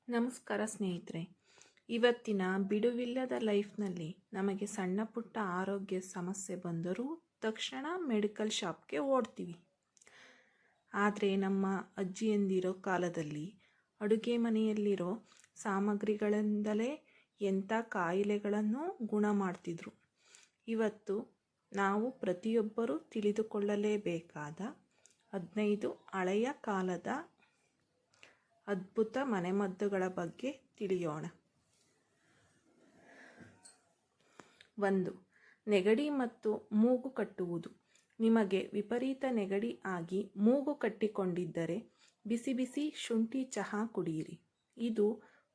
ನಮಸ್ಕಾರ ಸ್ನೇಹಿತರೆ. ಇವತ್ತಿನ ಬಿಡುವಿಲ್ಲದ ಲೈಫ್ನಲ್ಲಿ ನಮಗೆ ಸಣ್ಣ ಪುಟ್ಟ ಆರೋಗ್ಯ ಸಮಸ್ಯೆ ಬಂದರೂ ತಕ್ಷಣ ಮೆಡಿಕಲ್ ಶಾಪ್ಗೆ ಓಡ್ತೀವಿ. ಆದರೆ ನಮ್ಮ ಅಜ್ಜಿಯಂದಿರೋ ಕಾಲದಲ್ಲಿ ಅಡುಗೆ ಮನೆಯಲ್ಲಿರೋ ಸಾಮಗ್ರಿಗಳಿಂದಲೇ ಎಂಥ ಕಾಯಿಲೆಗಳನ್ನು ಗುಣ ಮಾಡ್ತಿದ್ರು. ಇವತ್ತು ನಾವು ಪ್ರತಿಯೊಬ್ಬರೂ ತಿಳಿದುಕೊಳ್ಳಲೇಬೇಕಾದ 15 ಹಳೆಯ ಕಾಲದ ಅದ್ಭುತ ಮನೆಮದ್ದುಗಳ ಬಗ್ಗೆ ತಿಳಿಯೋಣ. 1. ನೆಗಡಿ ಮತ್ತು ಮೂಗು ಕಟ್ಟುವುದು. ನಿಮಗೆ ವಿಪರೀತ ನೆಗಡಿ ಆಗಿ ಮೂಗು ಕಟ್ಟಿಕೊಂಡಿದ್ದರೆ ಬಿಸಿ ಬಿಸಿ ಶುಂಠಿ ಚಹಾ ಕುಡಿಯಿರಿ. ಇದು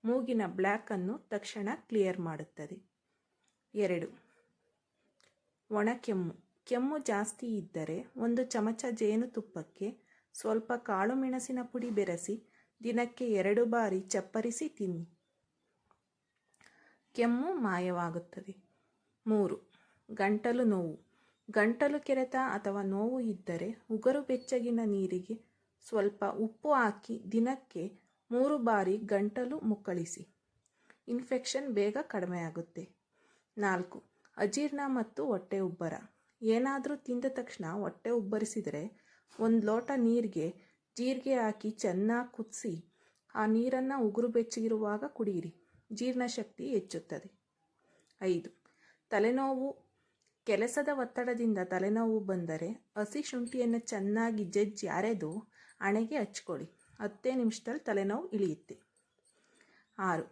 ಮೂಗಿನ ಬ್ಲ್ಯಾಕನ್ನು ತಕ್ಷಣ ಕ್ಲಿಯರ್ ಮಾಡುತ್ತದೆ. 2. ಒಣಕೆಮ್ಮು. ಕೆಮ್ಮು ಜಾಸ್ತಿ ಇದ್ದರೆ 1 ಚಮಚ ಜೇನುತುಪ್ಪಕ್ಕೆ ಸ್ವಲ್ಪ ಕಾಳು ಮೆಣಸಿನ ಪುಡಿ ಬೆರೆಸಿ ದಿನಕ್ಕೆ 2 ಬಾರಿ ಚಪ್ಪರಿಸಿ ತಿನ್ನಿ. ಕೆಮ್ಮು ಮಾಯವಾಗುತ್ತದೆ. 3. ಗಂಟಲು ನೋವು. ಗಂಟಲು ಕೆರೆತ ಅಥವಾ ನೋವು ಇದ್ದರೆ ಉಗುರು ಬೆಚ್ಚಗಿನ ನೀರಿಗೆ ಸ್ವಲ್ಪ ಉಪ್ಪು ಹಾಕಿ ದಿನಕ್ಕೆ 3 ಬಾರಿ ಗಂಟಲು ಮುಕ್ಕಳಿಸಿ. ಇನ್ಫೆಕ್ಷನ್ ಬೇಗ ಕಡಿಮೆಯಾಗುತ್ತೆ. 4. ಅಜೀರ್ಣ ಮತ್ತು ಹೊಟ್ಟೆ ಉಬ್ಬರ. ಏನಾದರೂ ತಿಂದ ತಕ್ಷಣ ಹೊಟ್ಟೆ ಉಬ್ಬರಿಸಿದರೆ 1 ಲೋಟ ನೀರಿಗೆ ಜೀರಿಗೆ ಹಾಕಿ ಚೆನ್ನಾಗಿ ಕುದಿಸಿ ಆ ನೀರನ್ನು ಉಗುರು ಬೆಚ್ಚಗಿರುವಾಗ ಕುಡಿಯಿರಿ. ಜೀರ್ಣಶಕ್ತಿ ಹೆಚ್ಚುತ್ತದೆ. 5. ತಲೆನೋವು. ಕೆಲಸದ ಒತ್ತಡದಿಂದ ತಲೆನೋವು ಬಂದರೆ ಹಸಿ ಶುಂಠಿಯನ್ನು ಚೆನ್ನಾಗಿ ಜಜ್ಜಿ ಅರೆದು ಹಣೆಗೆ ಹಚ್ಕೊಳ್ಳಿ. 10 ನಿಮಿಷದಲ್ಲಿ ತಲೆನೋವು ಇಳಿಯುತ್ತೆ. 6.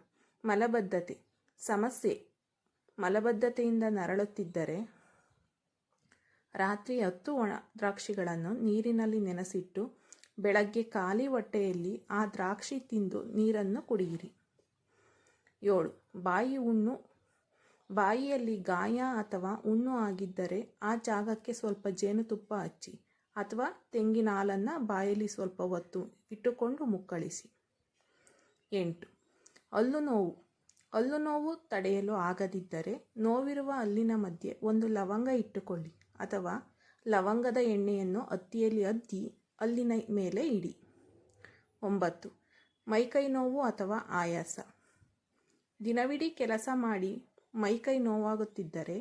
ಮಲಬದ್ಧತೆ ಸಮಸ್ಯೆ. ಮಲಬದ್ಧತೆಯಿಂದ ನರಳುತ್ತಿದ್ದರೆ ರಾತ್ರಿ 10 ಒಣ ದ್ರಾಕ್ಷಿಗಳನ್ನು ನೀರಿನಲ್ಲಿ ನೆನೆಸಿಟ್ಟು ಬೆಳಗ್ಗೆ ಖಾಲಿ ಹೊಟ್ಟೆಯಲ್ಲಿ ಆ ದ್ರಾಕ್ಷಿ ತಿಂದು ನೀರನ್ನು ಕುಡಿಯಿರಿ. 7. ಬಾಯಿ ಹುಣ್ಣು. ಬಾಯಿಯಲ್ಲಿ ಗಾಯ ಅಥವಾ ಹುಣ್ಣು ಆಗಿದ್ದರೆ ಆ ಜಾಗಕ್ಕೆ ಸ್ವಲ್ಪ ಜೇನುತುಪ್ಪ ಹಚ್ಚಿ ಅಥವಾ ತೆಂಗಿನ ಹಾಲನ್ನು ಬಾಯಲ್ಲಿ ಸ್ವಲ್ಪ ಹೊತ್ತು ಇಟ್ಟುಕೊಂಡು ಮುಕ್ಕಳಿಸಿ. 8. ಹಲ್ಲು ನೋವು. ಹಲ್ಲು ನೋವು ತಡೆಯಲು ಆಗದಿದ್ದರೆ ನೋವಿರುವ ಹಲ್ಲಿನ ಮಧ್ಯೆ 1 ಲವಂಗ ಇಟ್ಟುಕೊಳ್ಳಿ ಅಥವಾ ಲವಂಗದ ಎಣ್ಣೆಯನ್ನು ಹತ್ತಿಯಲ್ಲಿ ಅದ್ದಿ ಹಲ್ಲಿನ ಮೇಲೆ ಇಡಿ. 9. ಮೈಕೈ ನೋವು ಅಥವಾ ಆಯಾಸ. ದಿನವಿಡೀ ಕೆಲಸ ಮಾಡಿ ಮೈಕೈ ನೋವಾಗುತ್ತಿದ್ದರೆ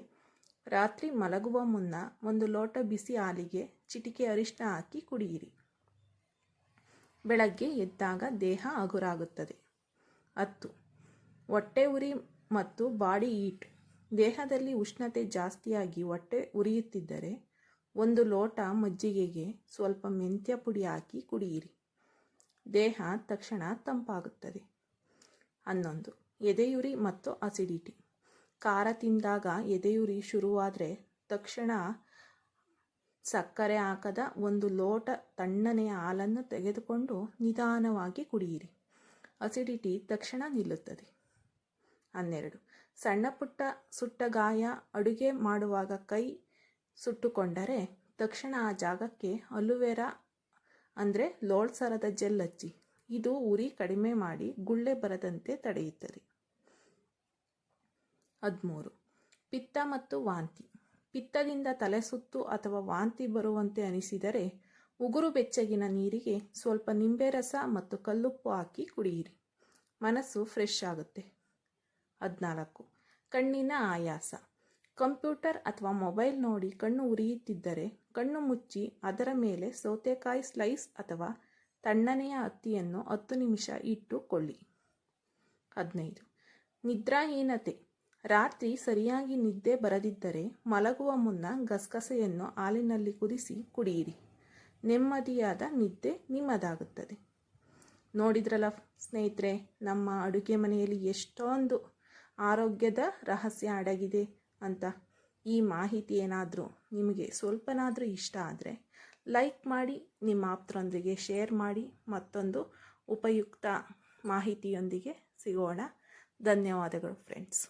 ರಾತ್ರಿ ಮಲಗುವ ಮುನ್ನ 1 ಲೋಟ ಬಿಸಿ ಹಾಲಿಗೆ ಚಿಟಿಕೆ ಅರಿಶಿನ ಹಾಕಿ ಕುಡಿಯಿರಿ. ಬೆಳಗ್ಗೆ ಎದ್ದಾಗ ದೇಹ ಹಗುರಾಗುತ್ತದೆ. 10. ಹೊಟ್ಟೆ ಉರಿ ಮತ್ತು ಬಾಡಿ ಹೀಟ್. ದೇಹದಲ್ಲಿ ಉಷ್ಣತೆ ಜಾಸ್ತಿಯಾಗಿ ಹೊಟ್ಟೆ ಉರಿಯುತ್ತಿದ್ದರೆ 1 ಲೋಟ ಮಜ್ಜಿಗೆಗೆ ಸ್ವಲ್ಪ ಮೆಂತ್ಯ ಪುಡಿ ಹಾಕಿ ಕುಡಿಯಿರಿ. ದೇಹ ತಕ್ಷಣ ತಂಪಾಗುತ್ತದೆ. 11. ಎದೆಯುರಿ ಮತ್ತು ಅಸಿಡಿಟಿ. ಖಾರ ತಿಂದಾಗ ಎದೆಯುರಿ ಶುರುವಾದರೆ ತಕ್ಷಣ ಸಕ್ಕರೆ ಹಾಕದ 1 ಲೋಟ ತಣ್ಣನೆಯ ಹಾಲನ್ನು ತೆಗೆದುಕೊಂಡು ನಿಧಾನವಾಗಿ ಕುಡಿಯಿರಿ. ಅಸಿಡಿಟಿ ತಕ್ಷಣ ನಿಲ್ಲುತ್ತದೆ. 12. ಸಣ್ಣ ಪುಟ್ಟ ಸುಟ್ಟ ಗಾಯ. ಅಡುಗೆ ಮಾಡುವಾಗ ಕೈ ಸುಟ್ಟುಕೊಂಡರೆ ತಕ್ಷಣ ಆ ಜಾಗಕ್ಕೆ ಅಲೋವೆರಾ ಅಂದರೆ ಲೋಳ್ಸರದ ಜೆಲ್ ಹಚ್ಚಿ. ಇದು ಉರಿ ಕಡಿಮೆ ಮಾಡಿ ಗುಳ್ಳೆ ಬರದಂತೆ ತಡೆಯುತ್ತದೆ. 13. ಪಿತ್ತ ಮತ್ತು ವಾಂತಿ. ಪಿತ್ತದಿಂದ ತಲೆ ಸುತ್ತು ಅಥವಾ ವಾಂತಿ ಬರುವಂತೆ ಅನಿಸಿದರೆ ಉಗುರು ಬೆಚ್ಚಗಿನ ನೀರಿಗೆ ಸ್ವಲ್ಪ ನಿಂಬೆ ರಸ ಮತ್ತು ಕಲ್ಲುಪ್ಪು ಹಾಕಿ ಕುಡಿಯಿರಿ. ಮನಸ್ಸು ಫ್ರೆಶ್ ಆಗುತ್ತೆ. 14. ಕಣ್ಣಿನ ಆಯಾಸ. ಕಂಪ್ಯೂಟರ್ ಅಥವಾ ಮೊಬೈಲ್ ನೋಡಿ ಕಣ್ಣು ಉರಿಯುತ್ತಿದ್ದರೆ ಕಣ್ಣು ಮುಚ್ಚಿ ಅದರ ಮೇಲೆ ಸೌತೆಕಾಯಿ ಸ್ಲೈಸ್ ಅಥವಾ ತಣ್ಣನೆಯ ಹತ್ತಿಯನ್ನು 10 ನಿಮಿಷ ಇಟ್ಟುಕೊಳ್ಳಿ. 15. ನಿದ್ರಾಹೀನತೆ. ರಾತ್ರಿ ಸರಿಯಾಗಿ ನಿದ್ದೆ ಬರದಿದ್ದರೆ ಮಲಗುವ ಮುನ್ನ ಗಸಗಸೆಯನ್ನು ಹಾಲಿನಲ್ಲಿ ಕುದಿಸಿ ಕುಡಿಯಿರಿ. ನೆಮ್ಮದಿಯಾದ ನಿದ್ದೆ ನಿಮ್ಮದಾಗುತ್ತದೆ. ನೋಡಿದ್ರಲ್ಲ ಸ್ನೇಹಿತರೆ, ನಮ್ಮ ಅಡುಗೆ ಮನೆಯಲ್ಲಿ ಎಷ್ಟೊಂದು ಆರೋಗ್ಯದ ರಹಸ್ಯ ಅಡಗಿದೆ ಅಂತ. ಈ ಮಾಹಿತಿ ಏನಾದರೂ ನಿಮಗೆ ಸ್ವಲ್ಪನಾದರೂ ಇಷ್ಟ ಆದರೆ ಲೈಕ್ ಮಾಡಿ, ನಿಮ್ಮ ಆಪ್ತರೊಂದಿಗೆ ಶೇರ್ ಮಾಡಿ. ಮತ್ತೊಂದು ಉಪಯುಕ್ತ ಮಾಹಿತಿಯೊಂದಿಗೆ ಸಿಗೋಣ. ಧನ್ಯವಾದಗಳು ಫ್ರೆಂಡ್ಸ್.